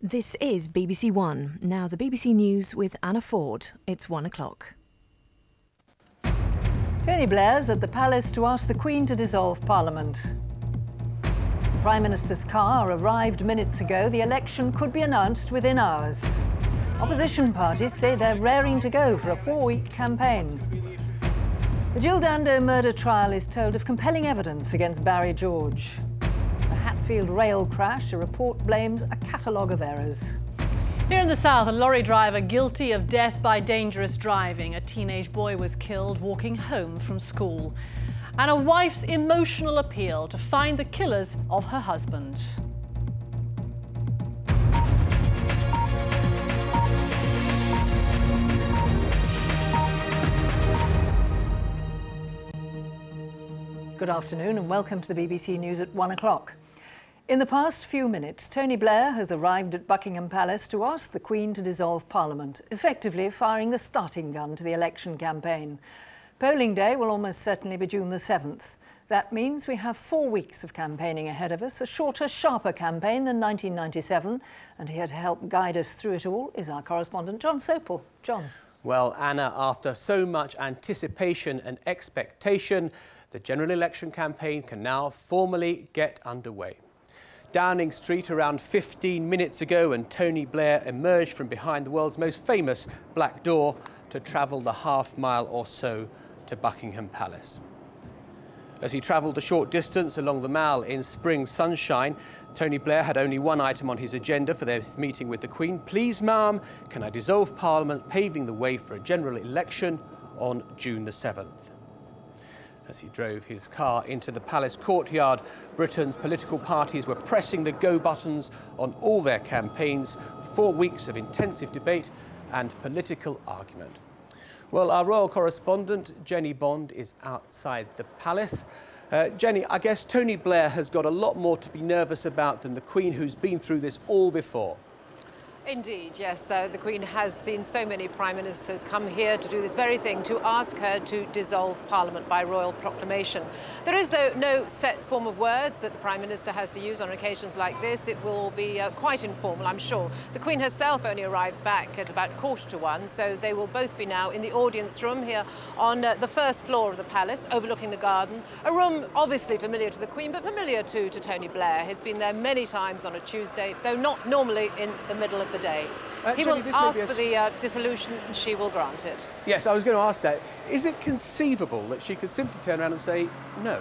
This is BBC One. Now the BBC News with Anna Ford. It's 1 o'clock. Tony Blair's at the palace to ask the Queen to dissolve Parliament. The Prime Minister's car arrived minutes ago. The election could be announced within hours. Opposition parties say they're raring to go for a 4-week campaign. The Jill Dando murder trial is told of compelling evidence against Barry George. The Hatfield rail crash, a report blames a catalogue of errors. Here in the south, a lorry driver guilty of death by dangerous driving. A teenage boy was killed walking home from school. And a wife's emotional appeal to find the killers of her husband. Good afternoon and welcome to the BBC News at 1 o'clock. In the past few minutes, Tony Blair has arrived at Buckingham Palace to ask the Queen to dissolve Parliament, effectively firing the starting gun to the election campaign. Polling day will almost certainly be June the 7th. That means we have 4 weeks of campaigning ahead of us, a shorter, sharper campaign than 1997. And here to help guide us through it all is our correspondent, John Sopel. John. Well, Anna, after so much anticipation and expectation, the general election campaign can now formally get underway. Downing Street around 15 minutes ago, and Tony Blair emerged from behind the world's most famous black door to travel the half-mile or so to Buckingham Palace. As he travelled a short distance along the Mall in spring sunshine, Tony Blair had only one item on his agenda for their meeting with the Queen. Please, ma'am, can I dissolve Parliament, paving the way for a general election on June the 7th. As he drove his car into the palace courtyard, Britain's political parties were pressing the go buttons on all their campaigns. 4 weeks of intensive debate and political argument. Well, our royal correspondent, Jenny Bond, is outside the palace. Jenny, I guess Tony Blair has got a lot more to be nervous about than the Queen, who's been through this all before. Indeed, yes. The Queen has seen so many Prime Ministers come here to do this very thing, to ask her to dissolve Parliament by royal proclamation. There is, though, no set form of words that the Prime Minister has to use on occasions like this. It will be quite informal, I'm sure. The Queen herself only arrived back at about 1:45, so they will both be now in the audience room here on the first floor of the palace, overlooking the garden. A room obviously familiar to the Queen, but familiar too to Tony Blair. He's been there many times on a Tuesday, though not normally in the middle of the day. He Jenny, will ask for the dissolution and she will grant it. Yes, I was going to ask that. Is it conceivable that she could simply turn around and say no?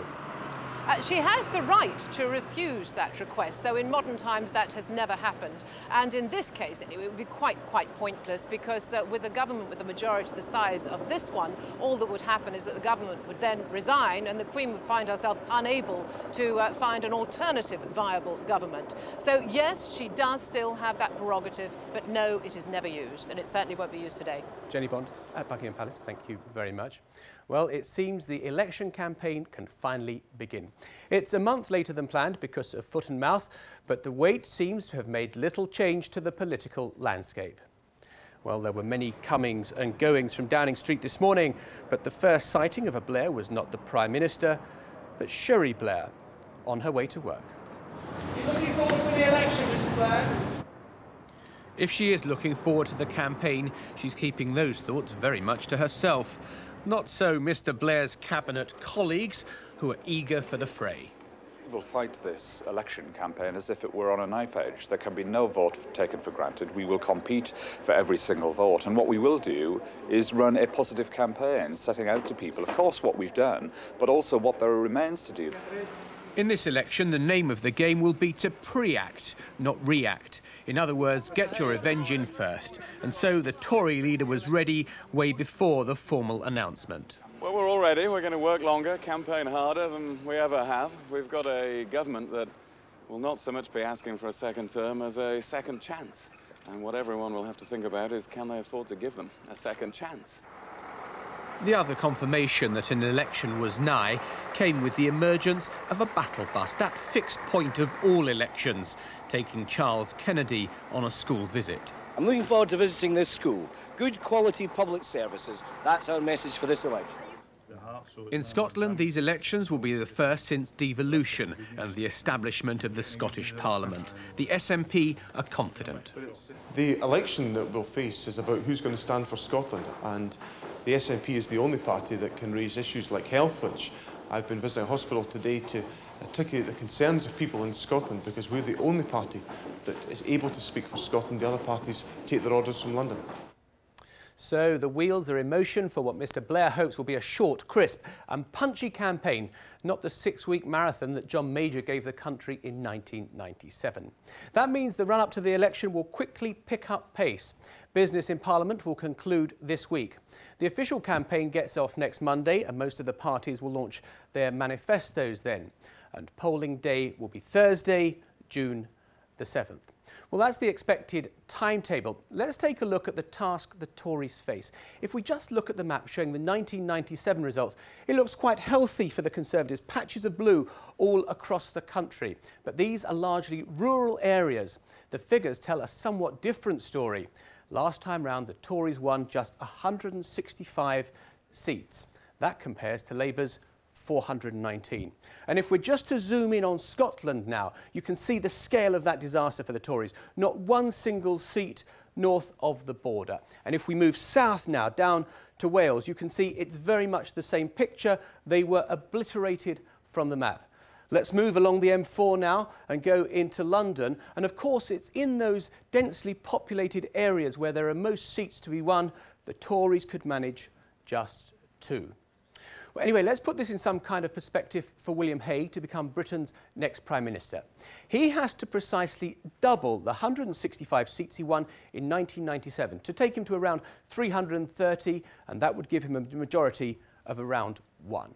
She has the right to refuse that request, though in modern times that has never happened. And in this case, anyway, it would be quite pointless, because with a government with a majority the size of this one, all that would happen is that the government would then resign and the Queen would find herself unable to find an alternative viable government. So yes, she does still have that prerogative, but no, it is never used, and it certainly won't be used today. Jenny Bond at Buckingham Palace, thank you very much. Well, it seems the election campaign can finally begin. It's a month later than planned because of foot and mouth, but the wait seems to have made little change to the political landscape. Well, there were many comings and goings from Downing Street this morning, but the first sighting of a Blair was not the Prime Minister, but Cherie Blair on her way to work. You're looking forward to the election, Mr. Blair? If she is looking forward to the campaign, she's keeping those thoughts very much to herself. Not so Mr. Blair's cabinet colleagues, who are eager for the fray. We'll fight this election campaign as if it were on a knife edge. There can be no vote taken for granted. We will compete for every single vote. And what we will do is run a positive campaign, setting out to people, of course, what we've done, but also what there remains to do. In this election, the name of the game will be to pre-act, not react. In other words, get your revenge in first. And so the Tory leader was ready way before the formal announcement. Well, we're all ready. We're going to work longer, campaign harder than we ever have. We've got a government that will not so much be asking for a second term as a second chance. And what everyone will have to think about is, can they afford to give them a second chance? The other confirmation that an election was nigh came with the emergence of a battle bus, that fixed point of all elections, taking Charles Kennedy on a school visit. I'm looking forward to visiting this school. Good quality public services, that's our message for this election. In Scotland, these elections will be the first since devolution and the establishment of the Scottish Parliament. The SNP are confident. The election that we'll face is about who's going to stand for Scotland, and the SNP is the only party that can raise issues like health, which I've been visiting a hospital today to articulate the concerns of people in Scotland, because we're the only party that is able to speak for Scotland. The other parties take their orders from London. So the wheels are in motion for what Mr Blair hopes will be a short, crisp and punchy campaign, not the 6-week marathon that John Major gave the country in 1997. That means the run-up to the election will quickly pick up pace. Business in Parliament will conclude this week. The official campaign gets off next Monday, and most of the parties will launch their manifestos then. And polling day will be Thursday, June the 7th. Well, that's the expected timetable. Let's take a look at the task the Tories face. If we just look at the map showing the 1997 results, it looks quite healthy for the Conservatives, patches of blue all across the country. But these are largely rural areas. The figures tell a somewhat different story. Last time round, the Tories won just 165 seats. That compares to Labour's 419. And if we're just to zoom in on Scotland now, you can see the scale of that disaster for the Tories. Not one single seat north of the border. And if we move south now, down to Wales, you can see it's very much the same picture. They were obliterated from the map. Let's move along the M4 now and go into London. And of course, it's in those densely populated areas where there are most seats to be won, the Tories could manage just 2. Well, anyway, let's put this in some kind of perspective for William Hague to become Britain's next Prime Minister. He has to precisely double the 165 seats he won in 1997 to take him to around 330, and that would give him a majority of around 1.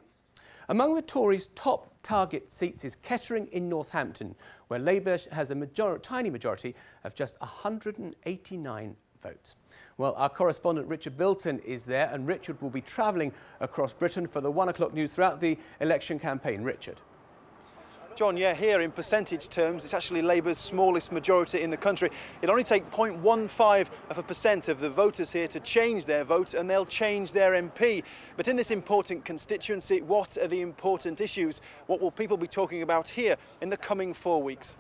Among the Tories' top target seats is Kettering in Northampton, where Labour has a tiny majority of just 189 votes. Well, our correspondent Richard Bilton is there, and Richard will be travelling across Britain for the 1 o'clock news throughout the election campaign. Richard. John, yeah, here in percentage terms, it's actually Labour's smallest majority in the country. It'll only take 0.15% of the voters here to change their vote, and they'll change their MP. But in this important constituency, what are the important issues? What will people be talking about here in the coming 4 weeks?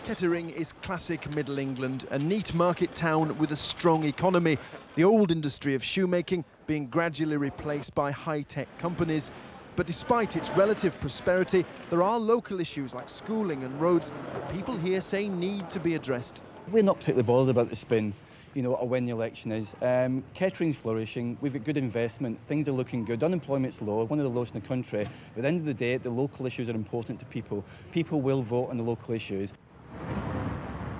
Kettering is classic Middle England, a neat market town with a strong economy. The old industry of shoemaking being gradually replaced by high-tech companies. But despite its relative prosperity, there are local issues like schooling and roads that people here say need to be addressed. We're not particularly bothered about the spin, you know, or when the election is. Kettering's flourishing, we've got good investment, things are looking good, unemployment's low, one of the lowest in the country. But at the end of the day, the local issues are important to people. People will vote on the local issues.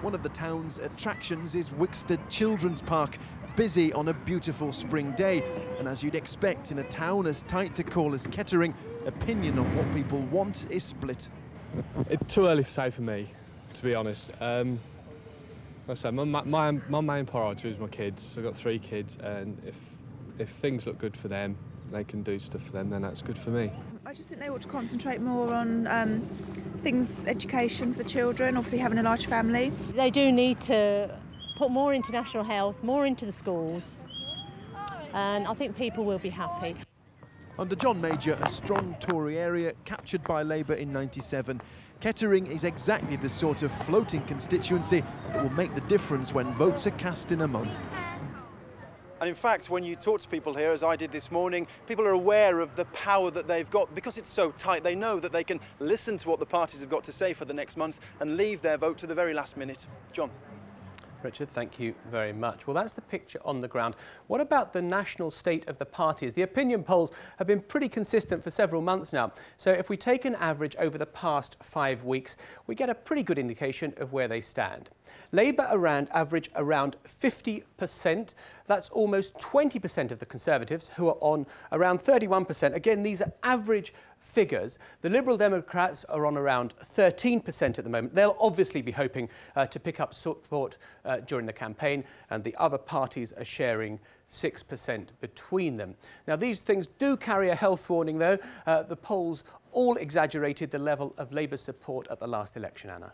One of the town's attractions is Wickstead Children's Park, busy on a beautiful spring day. And as you'd expect in a town as tight to call as Kettering, opinion on what people want is split. It's too early to say for me, to be honest. Like I said, my main priority is my kids. I've got 3 kids, and if things look good for them, they can do stuff for them, then that's good for me. I just think they ought to concentrate more on things, education for the children, obviously having a large family. They do need to put more into national health, more into the schools, and I think people will be happy. Under John Major, a strong Tory area captured by Labour in '97, Kettering is exactly the sort of floating constituency that will make the difference when votes are cast in a month. And in fact, when you talk to people here, as I did this morning, people are aware of the power that they've got. Because it's so tight, they know that they can listen to what the parties have got to say for the next month and leave their vote to the very last minute. John. Richard, thank you very much. Well, that's the picture on the ground. What about the national state of the parties? The opinion polls have been pretty consistent for several months now. So if we take an average over the past 5 weeks, we get a pretty good indication of where they stand. Labour average around 50%. That's almost 20% of the Conservatives, who are on around 31%. Again, these are average figures. The Liberal Democrats are on around 13% at the moment. They'll obviously be hoping to pick up support during the campaign, and the other parties are sharing 6% between them. Now, these things do carry a health warning, though. The polls all exaggerated the level of Labour support at the last election, Anna.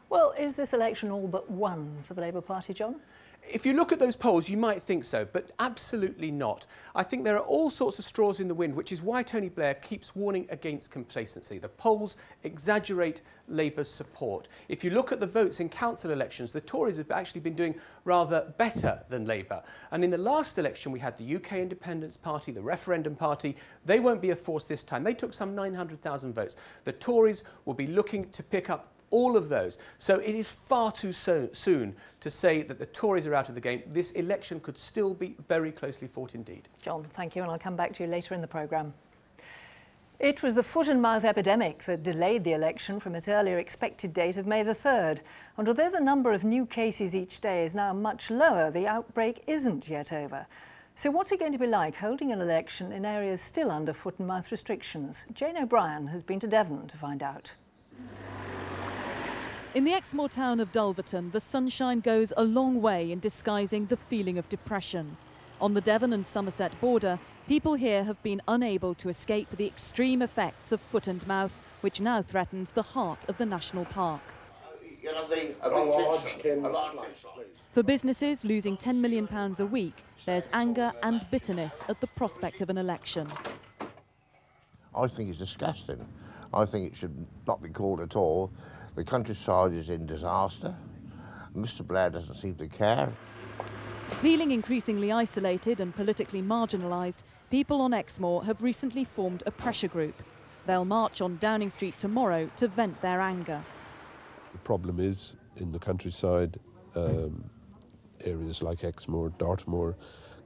Well, is this election all but won for the Labour Party, John? If you look at those polls, you might think so, but absolutely not. I think there are all sorts of straws in the wind, which is why Tony Blair keeps warning against complacency. The polls exaggerate Labour's support. If you look at the votes in council elections, the Tories have actually been doing rather better than Labour. And in the last election, we had the UK Independence Party, the Referendum Party. They won't be a force this time. They took some 900,000 votes. The Tories will be looking to pick up all of those. So it is far too soon to say that the Tories are out of the game. This election could still be very closely fought indeed. John, thank you, and I'll come back to you later in the programme. It was the foot and mouth epidemic that delayed the election from its earlier expected date of May the 3rd. And although the number of new cases each day is now much lower, the outbreak isn't yet over. So what's it going to be like holding an election in areas still under foot and mouth restrictions? Jane O'Brien has been to Devon to find out. In the Exmoor town of Dulverton, the sunshine goes a long way in disguising the feeling of depression. On the Devon and Somerset border, people here have been unable to escape the extreme effects of foot and mouth, which now threatens the heart of the national park. For businesses losing £10 million a week, there's anger and bitterness at the prospect of an election. I think it's disgusting. I think it should not be called at all. The countryside is in disaster. Mr. Blair doesn't seem to care. Feeling increasingly isolated and politically marginalised, people on Exmoor have recently formed a pressure group. They'll march on Downing Street tomorrow to vent their anger. The problem is, in the countryside, areas like Exmoor, Dartmoor,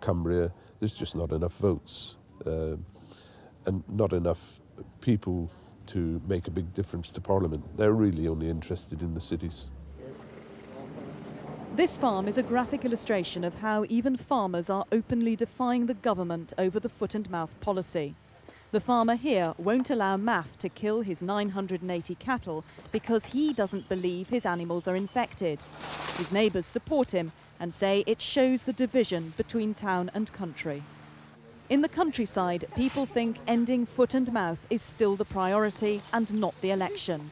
Cumbria, there's just not enough votes and not enough people to make a big difference to Parliament. They're really only interested in the cities. This farm is a graphic illustration of how even farmers are openly defying the government over the foot and mouth policy. The farmer here won't allow MAF to kill his 980 cattle because he doesn't believe his animals are infected. His neighbours support him and say it shows the division between town and country. In the countryside, people think ending foot and mouth is still the priority and not the election.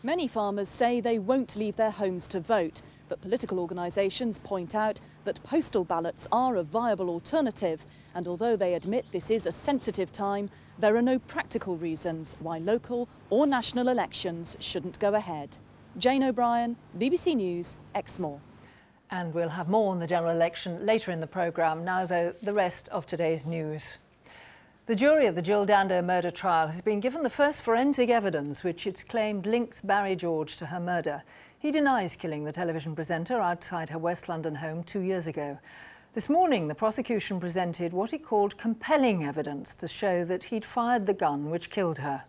Many farmers say they won't leave their homes to vote, but political organisations point out that postal ballots are a viable alternative, and although they admit this is a sensitive time, there are no practical reasons why local or national elections shouldn't go ahead. Jane O'Brien, BBC News, Exmoor. And we'll have more on the general election later in the programme. Now, though, the rest of today's news. The jury of the Jill Dando murder trial has been given the first forensic evidence which it's claimed links Barry George to her murder. He denies killing the television presenter outside her West London home 2 years ago. This morning, the prosecution presented what it called compelling evidence to show that he'd fired the gun which killed her.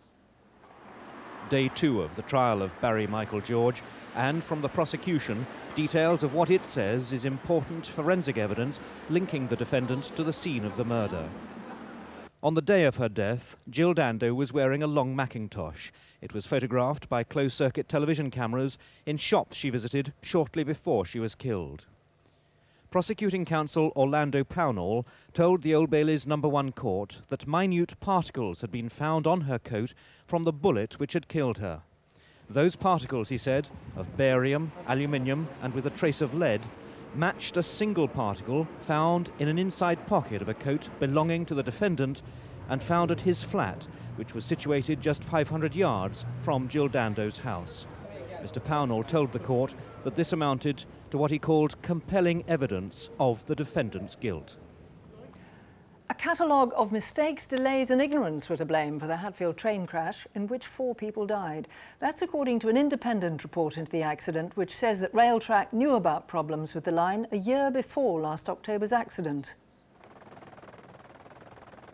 Day 2 of the trial of Barry Michael George, and from the prosecution, details of what it says is important forensic evidence linking the defendant to the scene of the murder. On the day of her death, Jill Dando was wearing a long Macintosh. It was photographed by closed-circuit television cameras in shops she visited shortly before she was killed. Prosecuting counsel Orlando Pownall told the Old Bailey's No. 1 court that minute particles had been found on her coat from the bullet which had killed her. Those particles, he said, of barium, aluminium and with a trace of lead, matched a single particle found in an inside pocket of a coat belonging to the defendant and found at his flat, which was situated just 500 yards from Jill Dando's house. Mr. Pownall told the court that this amounted to what he called compelling evidence of the defendant's guilt. A catalogue of mistakes, delays and ignorance were to blame for the Hatfield train crash in which 4 people died. That's according to an independent report into the accident which says that Railtrack knew about problems with the line a year before last October's accident.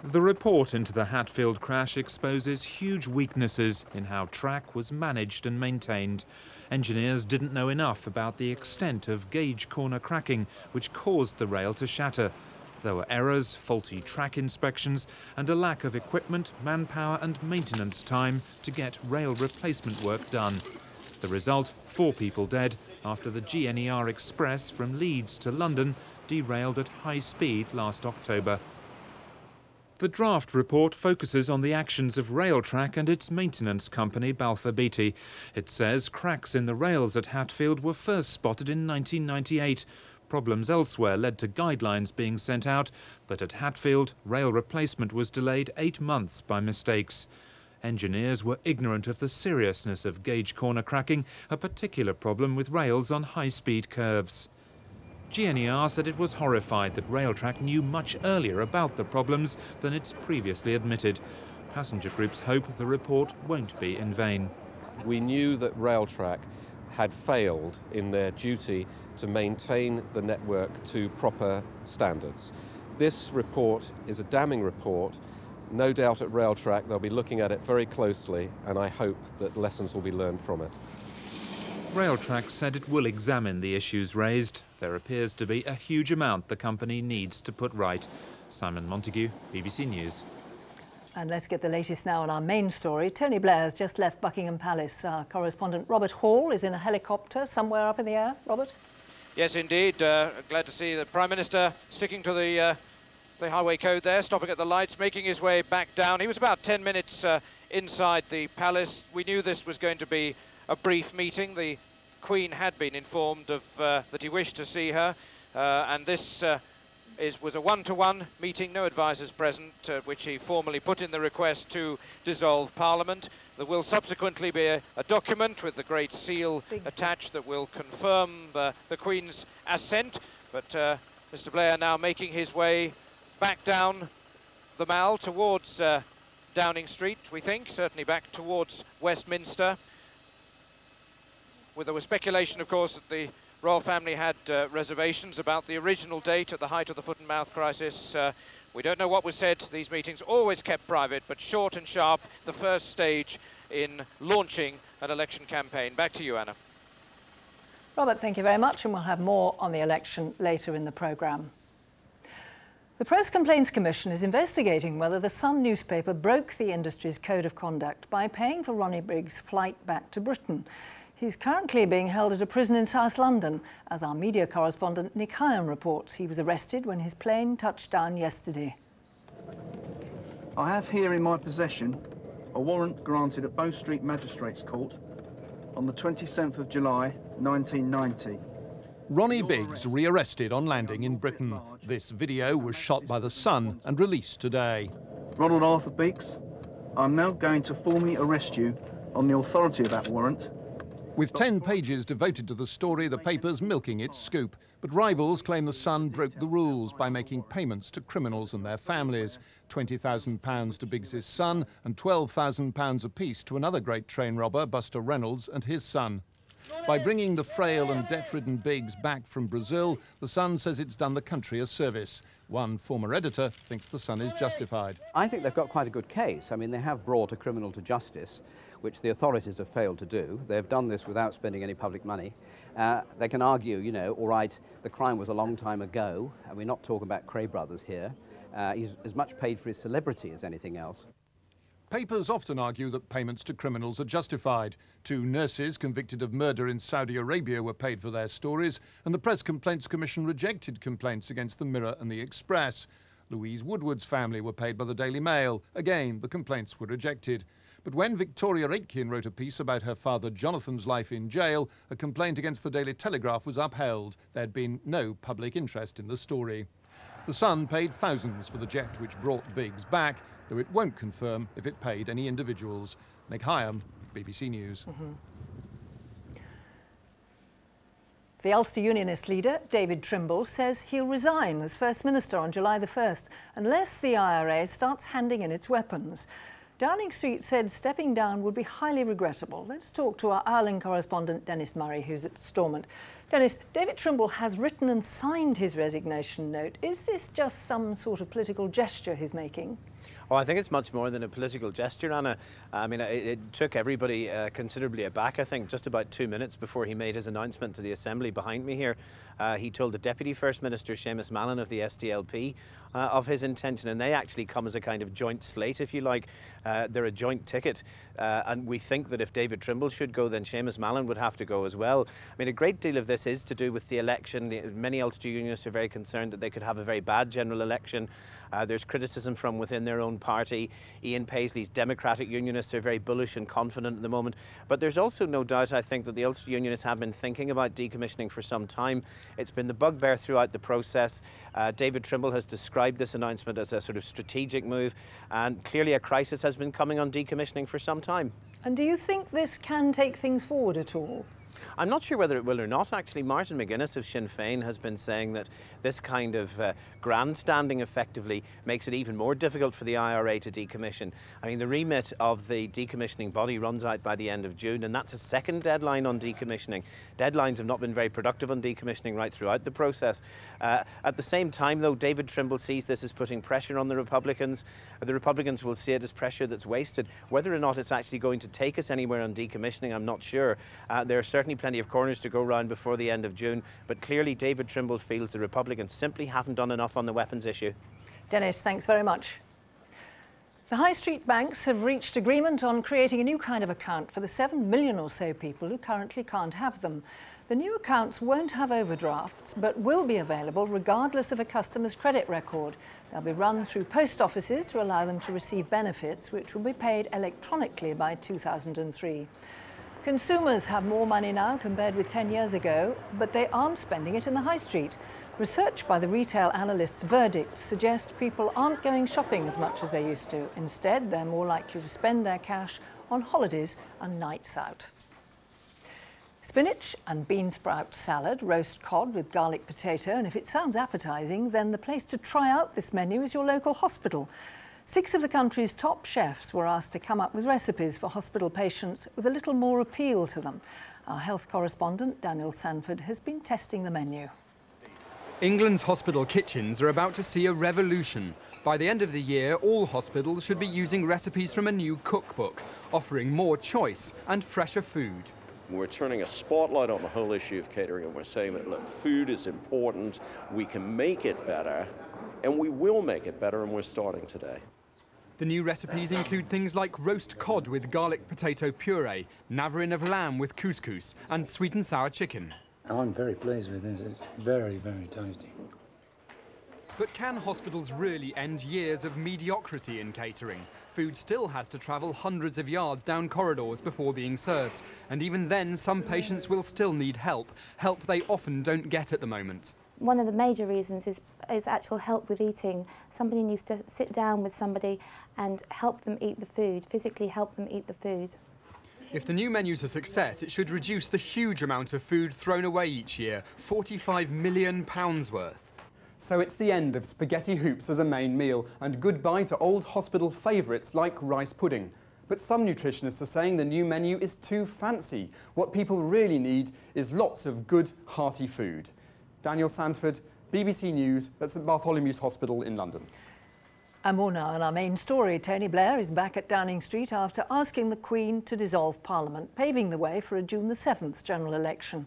The report into the Hatfield crash exposes huge weaknesses in how track was managed and maintained. Engineers didn't know enough about the extent of gauge corner cracking which caused the rail to shatter. There were errors, faulty track inspections and a lack of equipment, manpower and maintenance time to get rail replacement work done. The result, 4 people dead after the GNER Express from Leeds to London derailed at high speed last October. The draft report focuses on the actions of Railtrack and its maintenance company Balfour Beatty. It says cracks in the rails at Hatfield were first spotted in 1998. Problems elsewhere led to guidelines being sent out, but at Hatfield, rail replacement was delayed 8 months by mistakes. Engineers were ignorant of the seriousness of gauge corner cracking, a particular problem with rails on high-speed curves. GNER said it was horrified that Railtrack knew much earlier about the problems than it's previously admitted. Passenger groups hope the report won't be in vain. We knew that Railtrack had failed in their duty to maintain the network to proper standards. This report is a damning report. No doubt at Railtrack they'll be looking at it very closely, and I hope that lessons will be learned from it. Railtrack said it will examine the issues raised. There appears to be a huge amount the company needs to put right. Simon Montague, BBC News. And let's get the latest now on our main story. Tony Blair has just left Buckingham Palace. Our correspondent Robert Hall is in a helicopter somewhere up in the air. Robert? Yes, indeed. Glad to see the Prime Minister sticking to the highway code there, stopping at the lights, making his way back down. He was about 10 minutes inside the palace. We knew this was going to be a brief meeting. The Queen had been informed of that he wished to see her, and this was a one-to-one meeting, no advisers present, which he formally put in the request to dissolve Parliament. There will subsequently be a document with the Great Seal attached that will confirm the Queen's assent, but Mr. Blair now making his way back down the Mall towards Downing Street, we think, certainly back towards Westminster. Well, there was speculation, of course, that the royal family had reservations about the original date at the height of the foot and mouth crisis. We don't know what was said. These meetings always kept private, but short and sharp, the first stage in launching an election campaign. Back to you, Anna. Robert, thank you very much, and we'll have more on the election later in the programme. The Press Complaints Commission is investigating whether the Sun newspaper broke the industry's code of conduct by paying for Ronnie Briggs' flight back to Britain. He's currently being held at a prison in South London. As our media correspondent Nick Hyam reports, he was arrested when his plane touched down yesterday. I have here in my possession a warrant granted at Bow Street Magistrates Court on the 27th of July 1990. Ronnie Biggs rearrested on landing in Britain. This video was shot by The Sun and released today. Ronald Arthur Biggs, I'm now going to formally arrest you on the authority of that warrant. With 10 pages devoted to the story, the paper's milking its scoop. But rivals claim The Sun broke the rules by making payments to criminals and their families. £20,000 to Biggs's son and £12,000 apiece to another great train robber, Buster Reynolds, and his son. By bringing the frail and debt-ridden Biggs back from Brazil, The Sun says it's done the country a service. One former editor thinks The Sun is justified. I think they've got quite a good case. I mean, they have brought a criminal to justice, which the authorities have failed to do. They've done this without spending any public money. They can argue, you know, all right, the crime was a long time ago, and we're not talking about Cray brothers here. He's as much paid for his celebrity as anything else. Papers often argue that payments to criminals are justified. 2 nurses convicted of murder in Saudi Arabia were paid for their stories, and the Press Complaints Commission rejected complaints against the Mirror and the Express. Louise Woodward's family were paid by the Daily Mail. Again, the complaints were rejected. But when Victoria Aitken wrote a piece about her father Jonathan's life in jail, a complaint against the Daily Telegraph was upheld. There'd been no public interest in the story. The Sun paid thousands for the jet which brought Biggs back, though it won't confirm if it paid any individuals. Nick Hyam, BBC News. The Ulster Unionist leader, David Trimble, says he'll resign as First Minister on July the 1st unless the IRA starts handing in its weapons. Downing Street said stepping down would be highly regrettable. Let's talk to our Ireland correspondent, Dennis Murray, who's at Stormont. Dennis, David Trimble has written and signed his resignation note. Is this just some sort of political gesture he's making? Oh, I think it's much more than a political gesture, Anna. I mean, it took everybody considerably aback, I think, just about 2 minutes before he made his announcement to the Assembly behind me here. He told the Deputy First Minister, Seamus Mallon of the SDLP, of his intention, and they actually come as a kind of joint slate, if you like. They're a joint ticket, and we think that if David Trimble should go, then Seamus Mallon would have to go as well. I mean, a great deal of this is to do with the election. Many Ulster Unionists are very concerned that they could have a very bad general election. There's criticism from within their their own party. Ian Paisley's Democratic Unionists are very bullish and confident at the moment. But there's also no doubt, I think, that the Ulster Unionists have been thinking about decommissioning for some time. It's been the bugbear throughout the process. David Trimble has described this announcement as a sort of strategic move, and clearly a crisis has been coming on decommissioning for some time. And do you think this can take things forward at all? I'm not sure whether it will or not. Actually, Martin McGuinness of Sinn Féin has been saying that this kind of grandstanding effectively makes it even more difficult for the IRA to decommission. I mean, the remit of the decommissioning body runs out by the end of June, and that's a second deadline on decommissioning. Deadlines have not been very productive on decommissioning right throughout the process. At the same time, though, David Trimble sees this as putting pressure on the Republicans. The Republicans will see it as pressure that's wasted. Whether or not it's actually going to take us anywhere on decommissioning, I'm not sure. There are certainly plenty of corners to go round before the end of June, but clearly David Trimble feels the Republicans simply haven't done enough on the weapons issue. Dennis, thanks very much. The high street banks have reached agreement on creating a new kind of account for the 7 million or so people who currently can't have them. The new accounts won't have overdrafts, but will be available regardless of a customer's credit record. They'll be run through post offices to allow them to receive benefits, which will be paid electronically by 2003. Consumers have more money now compared with 10 years ago, but they aren't spending it in the high street. Research by the retail analyst's Verdict suggests people aren't going shopping as much as they used to. Instead, they're more likely to spend their cash on holidays and nights out. Spinach and bean sprout salad, roast cod with garlic potato, and if it sounds appetizing, then the place to try out this menu is your local hospital. 6 of the country's top chefs were asked to come up with recipes for hospital patients with a little more appeal to them. Our health correspondent, Daniel Sanford, has been testing the menu. England's hospital kitchens are about to see a revolution. By the end of the year, all hospitals should be using recipes from a new cookbook, offering more choice and fresher food. We're turning a spotlight on the whole issue of catering, and we're saying that, look, food is important, we can make it better, and we will make it better, and we're starting today. The new recipes include things like roast cod with garlic potato puree, navarin of lamb with couscous, and sweet and sour chicken. I'm very pleased with this. It's very, very tasty. But can hospitals really end years of mediocrity in catering? Food still has to travel hundreds of yards down corridors before being served. And even then, some patients will still need help they often don't get at the moment. One of the major reasons is actual help with eating. Somebody needs to sit down with somebody and help them eat the food, physically help them eat the food. If the new menu's a success, it should reduce the huge amount of food thrown away each year, £45 million worth. So it's the end of spaghetti hoops as a main meal and goodbye to old hospital favourites like rice pudding. But some nutritionists are saying the new menu is too fancy. What people really need is lots of good, hearty food. Daniel Sanford, BBC News at St Bartholomew's Hospital in London. And more now on our main story. Tony Blair is back at Downing Street after asking the Queen to dissolve Parliament, paving the way for a June the 7th general election.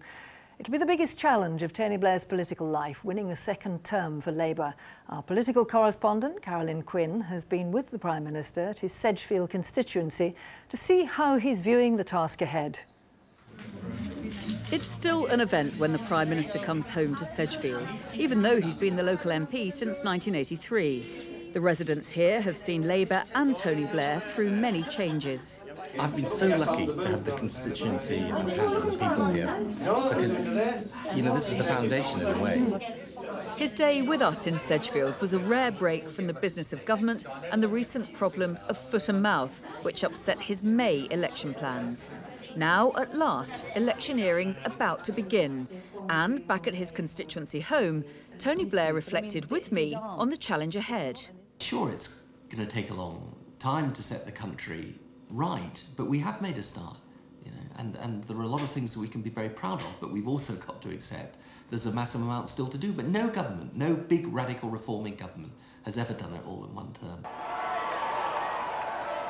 It'll be the biggest challenge of Tony Blair's political life, winning a second term for Labour. Our political correspondent, Carolyn Quinn, has been with the Prime Minister at his Sedgefield constituency to see how he's viewing the task ahead. It's still an event when the Prime Minister comes home to Sedgefield, even though he's been the local MP since 1983. The residents here have seen Labour and Tony Blair through many changes. I've been so lucky to have the constituency I've had and the people here, because, you know, this is the foundation in a way. His day with us in Sedgefield was a rare break from the business of government and the recent problems of foot and mouth, which upset his May election plans. Now, at last, electioneering's about to begin. And back at his constituency home, Tony Blair reflected with me on the challenge ahead. Sure, it's going to take a long time to set the country right, but we have made a start, you know, and there are a lot of things that we can be very proud of, but we've also got to accept there's a massive amount still to do. But no government, no big radical reforming government has ever done it all in one term.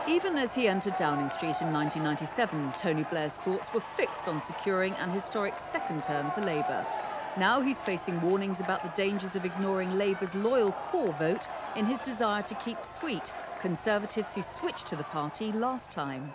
Even as he entered Downing Street in 1997, Tony Blair's thoughts were fixed on securing an historic second term for Labour. Now he's facing warnings about the dangers of ignoring Labour's loyal core vote in his desire to keep sweet Conservatives who switched to the party last time.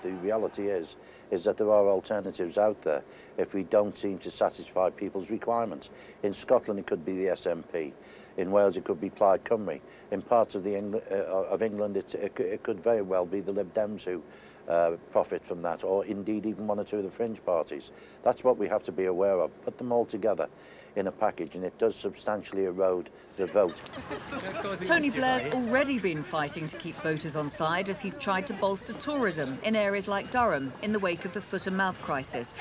the reality is that there are alternatives out there if we don't seem to satisfy people's requirements. In Scotland, it could be the SNP. In Wales, it could be Plaid Cymru. In parts of England, it could very well be the Lib Dems who profit from that, or indeed even one or two of the fringe parties. That's what we have to be aware of. Put them all together in a package, and it does substantially erode the vote. Tony Blair's already been fighting to keep voters on side as he's tried to bolster tourism in areas like Durham in the wake of the foot and mouth crisis.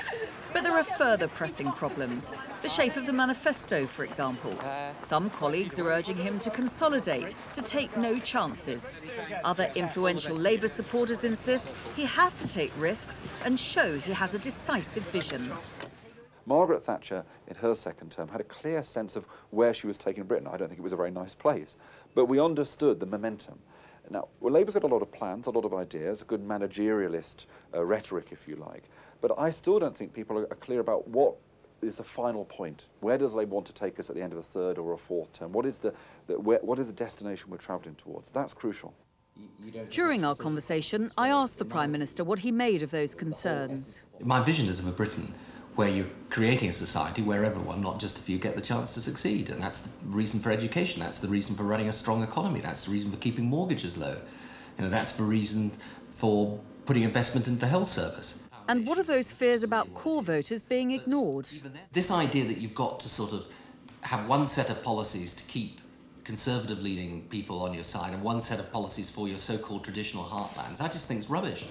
But there are further pressing problems. The shape of the manifesto, for example. Some colleagues are urging him to consolidate, to take no chances. Other influential Labour supporters insist he has to take risks and show he has a decisive vision. Margaret Thatcher, in her second term, had a clear sense of where she was taking Britain. I don't think it was a very nice place, but we understood the momentum. Now, well, Labour's got a lot of plans, a lot of ideas, a good managerialist rhetoric, if you like, but I still don't think people are clear about what is the final point. Where does Labour want to take us at the end of a third or a fourth term? What is the destination we're travelling towards? That's crucial. During our conversation, I asked the Prime Minister what he made of those concerns. My vision is of a Britain where you're creating a society where everyone, not just a few, get the chance to succeed. And that's the reason for education, that's the reason for running a strong economy, that's the reason for keeping mortgages low. That's the reason for putting investment into the health service. And what are those fears about core voters being ignored? This idea that you've got to sort of have one set of policies to keep conservative-leaning people on your side and one set of policies for your so-called traditional heartlands, I just think is rubbish.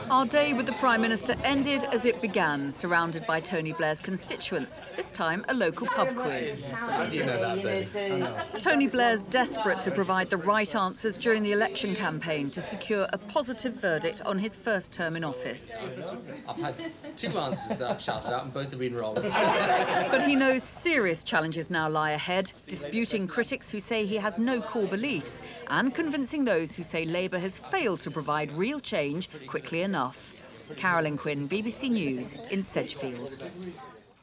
Our day with the Prime Minister ended as it began, surrounded by Tony Blair's constituents, this time a local pub quiz. How do you know that, baby? Tony Blair's desperate to provide the right answers during the election campaign to secure a positive verdict on his first term in office. I've had two answers that I've shouted out and both have been wrong. But he knows serious challenges now lie ahead, disputing critics who say he has no core beliefs and convincing those who say Labour has failed to provide real change quickly enough. Carolyn Quinn, BBC News in Sedgefield.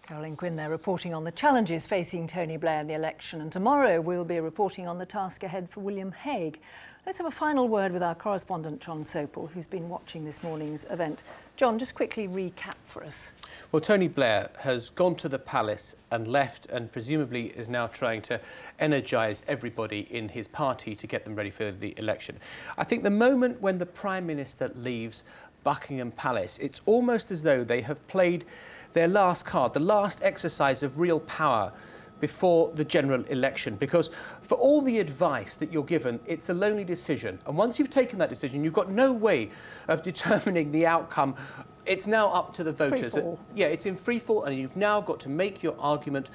Carolyn Quinn there reporting on the challenges facing Tony Blair in the election, and tomorrow we'll be reporting on the task ahead for William Hague. Let's have a final word with our correspondent John Sopel, who's been watching this morning's event. John, just quickly recap for us. Well, Tony Blair has gone to the palace and left, and presumably is now trying to energise everybody in his party to get them ready for the election. I think the moment when the Prime Minister leaves Buckingham Palace, it's almost as though they have played their last card, the last exercise of real power before the general election, because for all the advice that you're given, it's a lonely decision. And once you've taken that decision, you've got no way of determining the outcome. It's now up to the voters. Yeah, it's in free fall, and you've now got to make your argument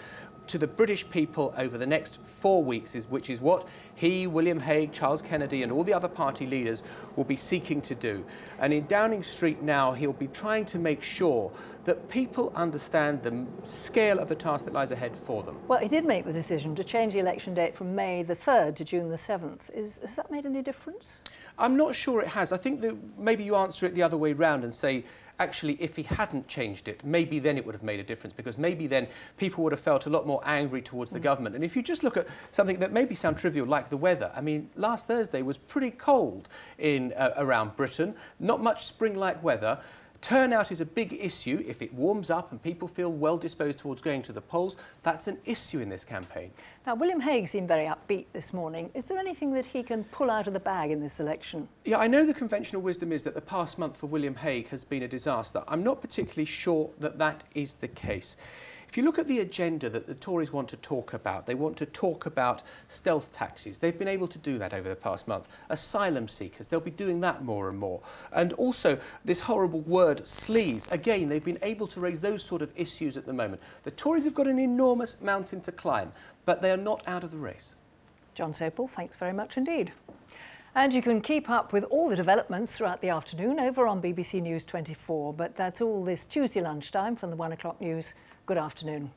to the British people over the next 4 weeks, which is what he, William Hague, Charles Kennedy and all the other party leaders will be seeking to do. And in Downing Street now, he'll be trying to make sure that people understand the scale of the task that lies ahead for them. Well, he did make the decision to change the election date from May the 3rd to June the 7th. Has that made any difference? I'm not sure it has. I think that maybe you answer it the other way round and say, actually, if he hadn't changed it, maybe then it would have made a difference, because maybe then people would have felt a lot more angry towards the government. And if you just look at something that maybe sounds trivial, like the weather, I mean, last Thursday was pretty cold in around Britain, not much spring-like weather. Turnout is a big issue. If it warms up and people feel well disposed towards going to the polls, that's an issue in this campaign. Now, William Hague seemed very upbeat this morning. Is there anything that he can pull out of the bag in this election? Yeah, I know the conventional wisdom is that the past month for William Hague has been a disaster. I'm not particularly sure that that is the case. If you look at the agenda that the Tories want to talk about, they want to talk about stealth taxes. They've been able to do that over the past month. Asylum seekers, they'll be doing that more and more. And also this horrible word, sleaze. Again, they've been able to raise those sort of issues at the moment. The Tories have got an enormous mountain to climb, but they are not out of the race. John Sopel, thanks very much indeed. And you can keep up with all the developments throughout the afternoon over on BBC News 24. But that's all this Tuesday lunchtime from the 1 o'clock news. Good afternoon.